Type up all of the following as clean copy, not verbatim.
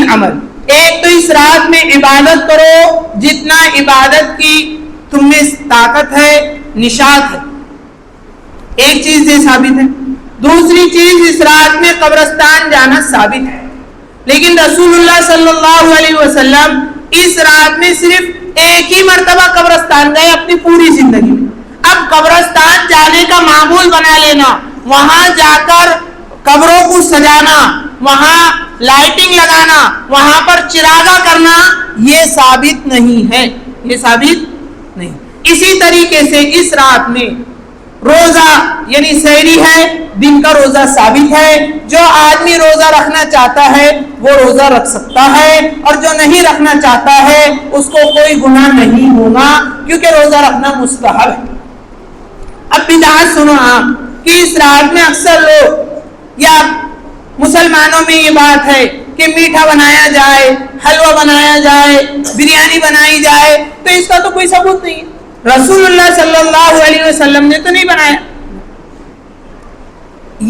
العمل، ایک تو اس رات میں عبادت کرو جتنا عبادت کی تم میں طاقت ہے، نشاط ہے، ایک چیز یہ ثابت ہے۔ دوسری چیز اس رات میں قبرستان جانا ثابت ہے، لیکن رسول اللہ صلی اللہ علیہ وسلم اس رات میں صرف ایک ہی مرتبہ قبرستان گئے اپنی پوری زندگی میں۔ اب قبرستان جانے کا معمول بنا لینا، وہاں جا کر قبروں کو سجانا، وہاں لائٹنگ لگانا، وہاں پر چراغاں کرنا، یہ ثابت نہیں ہے، یہ ثابت نہیں۔ اسی طریقے سے اس رات میں روزہ یعنی سحری ہے، دن کا روزہ ثابت ہے، جو آدمی روزہ رکھنا چاہتا ہے وہ روزہ رکھ سکتا ہے، اور جو نہیں رکھنا چاہتا ہے اس کو کوئی گناہ نہیں ہوگا، کیونکہ روزہ رکھنا مستحب ہے۔ اب بدعت سنو آپ کہ اس رات میں اکثر لوگ یا مسلمانوں میں یہ بات ہے کہ میٹھا بنایا جائے، حلوہ بنایا جائے، بریانی بنائی جائے، تو اس کا تو کوئی ثبوت نہیں ہے۔ رسول اللہ صلی اللہ علیہ وسلم نے تو نہیں بنایا۔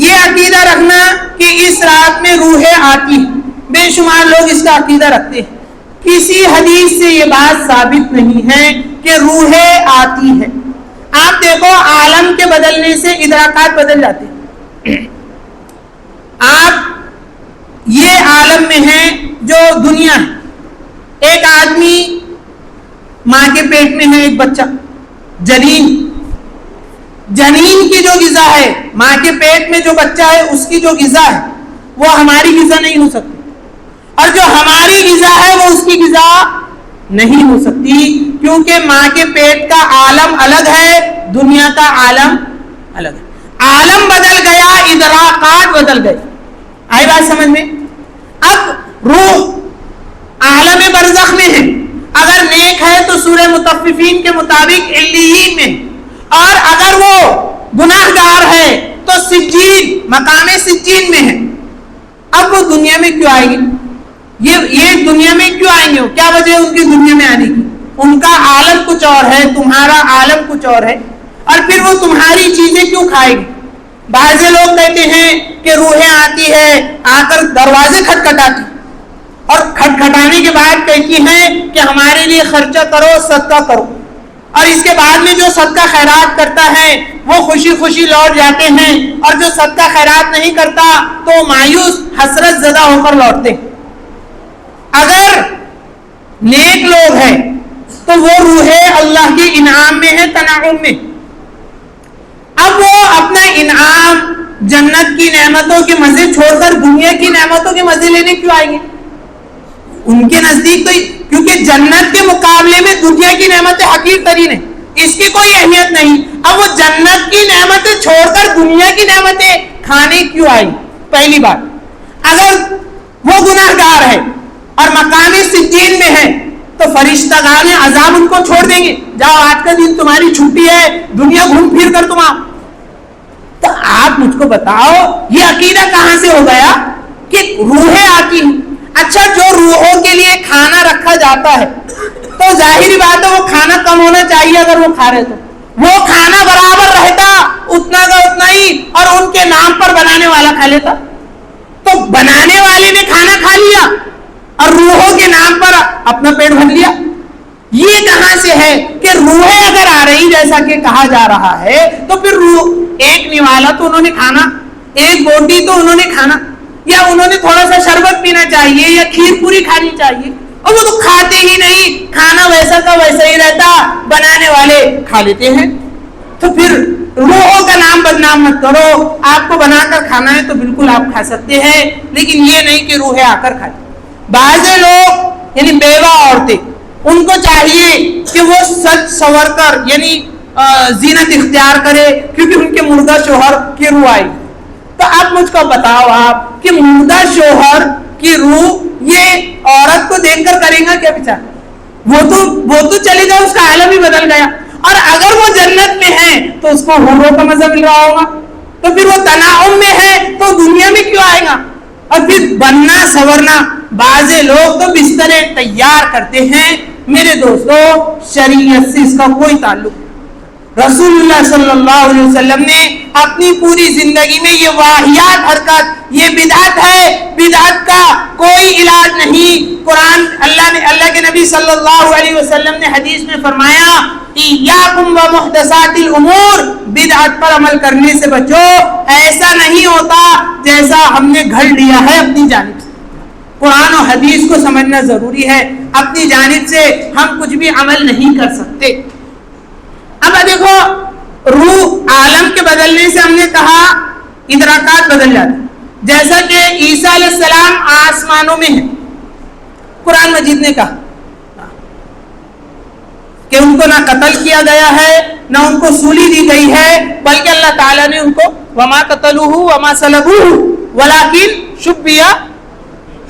یہ عقیدہ رکھنا کہ اس رات میں روحیں آتی، بے شمار لوگ اس کا عقیدہ رکھتے ہیں، کسی حدیث سے یہ بات ثابت نہیں ہے کہ روحیں آتی ہے۔ آپ دیکھو عالم کے بدلنے سے ادراکات بدل جاتے ہیں۔ آپ یہ عالم میں ہیں جو دنیا ہے، ایک آدمی ماں کے پیٹ میں ہے، ایک بچہ جنین کی جو غذا ہے، ماں کے پیٹ میں جو بچہ ہے اس کی جو غذا ہے وہ ہماری غذا نہیں ہو سکتی، اور جو ہماری غذا ہے وہ اس کی غذا نہیں ہو سکتی، کیونکہ ماں کے پیٹ کا عالم الگ ہے، دنیا کا عالم الگ ہے۔ عالم بدل گیا، ادراکات بدل گئے۔ آئی بات سمجھ میں؟ اب روح عالم برزخ میں ہے، اگر نیک ہے تو سورہ مطففین کے مطابق علیین میں، اور اگر وہ گناہ گار ہے تو سجین، مقام سجین میں ہے۔ اب وہ دنیا میں کیوں آئے گی؟ یہ دنیا میں کیوں آئیں گے؟ کیا وجہ ہے ان کی دنیا میں آنے کی؟ ان کا عالم کچھ اور ہے، تمہارا عالم کچھ اور ہے، اور پھر وہ تمہاری چیزیں کیوں کھائے گی؟ بعض لوگ کہتے ہیں کہ روحیں آتی ہے، آ کر دروازے کھٹکھٹاتی، اور کھٹکھٹانے کے بعد کہتی ہیں کہ ہمارے لیے خرچہ کرو، صدقہ کرو، اور اس کے بعد میں جو صدقہ خیرات کرتا ہے وہ خوشی خوشی لوٹ جاتے ہیں، اور جو صدقہ خیرات نہیں کرتا تو مایوس حسرت زدہ ہو کر لوٹتے ہیں۔ اگر نیک لوگ ہیں تو وہ روحیں اللہ کے انعام میں ہے، تنعم میں۔ اب وہ اپنا انعام، جنت کی نعمتوں کے مزے چھوڑ کر دنیا کی نعمتوں کے مزے لینے کیوں آئیں گے؟ ان کے نزدیک تو کیونکہ جنت کے مقابلے میں دنیا کی نعمتیں حقیر ترین ہیں، اس کی کوئی اہمیت نہیں۔ اب وہ جنت کی نعمتیں چھوڑ کر دنیا کی نعمتیں کھانے کیوں آئی؟ پہلی بات، اگر وہ گناہ گار ہے اور مقام سجین میں ہے تو فرشتہ گان عذاب ان کو چھوڑ دیں گے، جاؤ آج کا دن تمہاری چھٹی ہے، دنیا گھوم پھر کر تم آؤ۔ تو آپ مجھ کو بتاؤ یہ عقیدہ کہاں سے ہو گیا کہ روحیں آتی ہیں؟ اچھا، جو روحوں کے لیے کھانا رکھا جاتا ہے تو ظاہری بات ہے وہ کھانا کم ہونا چاہیے، اگر وہ کھا رہے تو وہ کھانا برابر رہتا اتنا کا اتنا ہی، اور ان کے نام پر بنانے والا کھا لیتا۔ تو بنانے والے نے کھانا کھا لیا اور روحوں کے نام پر اپنا پیٹ بھر لیا۔ یہ کہاں سے ہے کہ روحیں اگر آ رہی جیسا کہ کہا جا رہا ہے تو پھر روح ایک نوالا تو انہوں نے کھانا، ایک بوٹی تو انہوں نے کھانا، یا انہوں نے تھوڑا سا شربت پینا چاہیے یا کھیر پوری کھانی چاہیے، اور وہ تو کھاتے ہی نہیں، کھانا ویسا کا ویسا ہی رہتا، بنانے والے کھا لیتے ہیں۔ تو پھر روحوں کا نام بدنام مت کرو، آپ کو بنا کر کھانا ہے تو بالکل آپ کھا سکتے ہیں، لیکن یہ نہیں کہ روحیں آ کر کھائیں۔ بعض لوگ یعنی بیوہ عورتیں، ان کو چاہیے کہ وہ سج سور کر یعنی زینت اختیار کرے، کیونکہ ان کے مردہ شوہر کی روح آئی۔ تو آپ مجھ کو بتاؤ آپ کہ مردہ شوہر کی روح یہ عورت کو دیکھ کر کرے گا کیا بیچارہ؟ وہ تو چلے گا، اس کا عالم ہی بدل گیا۔ اور اگر وہ جنت میں ہے تو اس کو حوروں کا مزہ مل رہا ہوگا، تو پھر وہ تنعم میں ہے تو دنیا میں کیوں آئے گا؟ اور پھر بننا سورنا، بعض لوگ تو بسترے تیار کرتے ہیں۔ میرے دوستو، شریعت سے اس کا کوئی تعلق نہیں۔ رسول اللہ صلی اللہ علیہ وسلم نے اپنی پوری زندگی میں یہ واہیات حرکت، یہ بدعت ہے، بدعت کا کوئی علاج ادراکات نہیں. قرآن اللہ کے نبی صلی اللہ علیہ وسلم نے حدیث میں فرمایا ایاکم ومحدثات الامور, بدعت پر عمل کرنے سے بچو. ایسا نہیں ہوتا جیسا ہم نے گھڑ لیا ہے اپنی جانب سے. قرآن و حدیث کو سمجھنا ضروری ہے, اپنی جانب سے ہم کچھ بھی عمل نہیں کر سکتے. اب دیکھو, روح عالم کے بدلنے سے ہم نے کہا ادراکات بدل جاتے, جیسا کہ عیسیٰ علیہ السلام آسمانوں میں ہیں. قرآن مجید نے کہا کہ ان کو نہ قتل کیا گیا ہے نہ ان کو سولی دی گئی ہے, بلکہ اللہ تعالیٰ نے ان کو وما قتلوہ وما صلبوہ ولکن شبیہ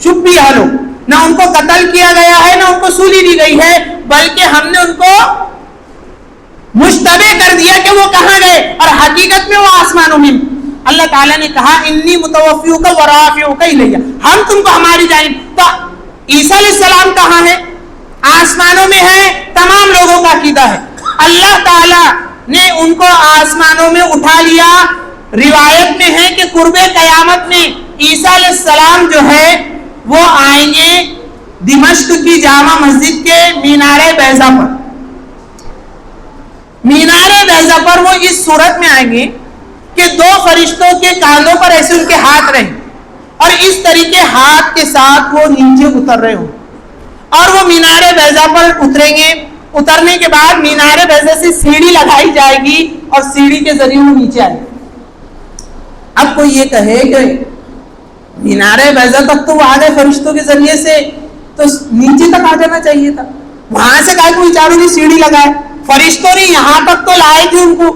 لہ, نہ ان کو قتل کیا گیا ہے نہ ان کو سولی دی گئی ہے, بلکہ ہم نے ان کو مشتبہ کر دیا کہ وہ کہاں گئے, اور حقیقت میں وہ آسمانوں میں. اللہ تعالیٰ نے کہا انی متوفیک ورافعک الی, ہم تم کو ہماری جانب. تو عیسیٰ علیہ السلام کہاں ہے؟ آسمانوں میں ہے. تمام لوگوں کا عقیدہ ہے اللہ تعالیٰ نے ان کو آسمانوں میں اٹھا لیا. روایت میں ہے کہ قرب قیامت میں عیسیٰ علیہ السلام جو ہے وہ آئیں گے دمشق کی جامع مسجد کے مینار بیضا پر. مینار بیضا پر وہ اس صورت میں آئیں گے کہ دو فرشتوں کے کاندھوں پر ایسے ان کے ہاتھ رہیں, اور اس طریقے ہاتھ کے ساتھ وہ نیچے اتر رہے ہوں, اور وہ مینار بیضا پر اتریں گے. اترنے کے بعد مینار بیضا سے سیڑھی لگائی جائے گی اور سیڑھی کے ذریعے وہ نیچے آئے گی. اب کوئی یہ کہے کہ مینار بیضا تک تو وہ آ گئے فرشتوں کے ذریعے سے, تو نیچے تک آ جانا چاہیے تھا, وہاں سے کہا کہ بیچاروں نے سیڑھی لگائے, فرشتوں نے یہاں تک تو لائے تھے ان کو.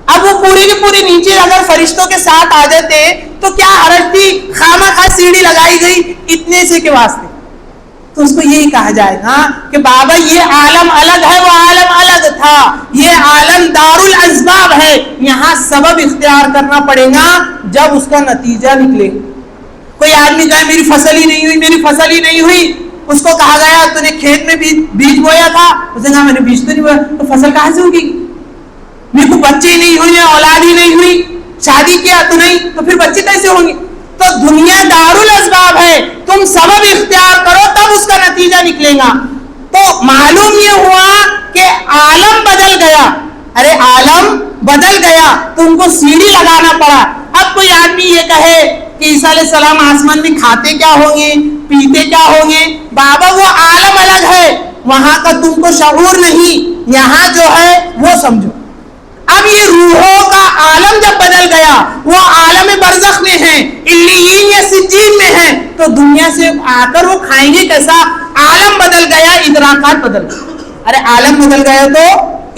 اب وہ پوری کی پوری نیچے اگر فرشتوں کے ساتھ آ جاتے تو کیا حرج تھی, خامخواہ سیڑھی لگائی گئی اتنے سے کے واسطے. تو اس کو یہی کہا جائے گا کہ بابا یہ عالم الگ ہے, وہ عالم الگ تھا, یہ عالم دار الاسباب ہے, یہاں سبب اختیار کرنا پڑے گا جب اس کا نتیجہ نکلے. کوئی آدمی کہے میری فصل ہی نہیں ہوئی, میری فصل ہی نہیں ہوئی, اس کو کہا گیا تو نے کھیت میں بیج بویا تھا, اس نے کہا میں نے بیج تو نہیں بویا, تو فصل کہاں سے ہوگی؟ میرے کو بچے ہی نہیں ہوئے, اولاد ہی نہیں ہوئی, شادی کیا تو نہیں, تو پھر بچے کیسے ہوں گے؟ تو دنیا دار الاسباب ہے, تم سبب اختیار کرو تب اس کا نتیجہ نکلے گا. تو معلوم یہ ہوا کہ عالم بدل گیا. ارے عالم بدل گیا تو ان کو سیڑھی لگانا پڑا. اب کوئی آدمی یہ کہے کہ عیسیٰ علیہ السلام آسمان میں کھاتے کیا ہوں گے, پیتے کیا ہوں گے, بابا وہ عالم الگ ہے, وہاں کا تم کو شعور نہیں, یہاں جو ہے وہ سمجھو. اب یہ روحوں کا عالم جب بدل گیا, وہ عالم برزخ میں ہیں, علیین یا سجین میں ہیں, تو دنیا سے آ کر وہ کھائیں گے کیسا؟ عالم بدل گیا, ادراکات بدل گیا. ارے عالم بدل گیا تو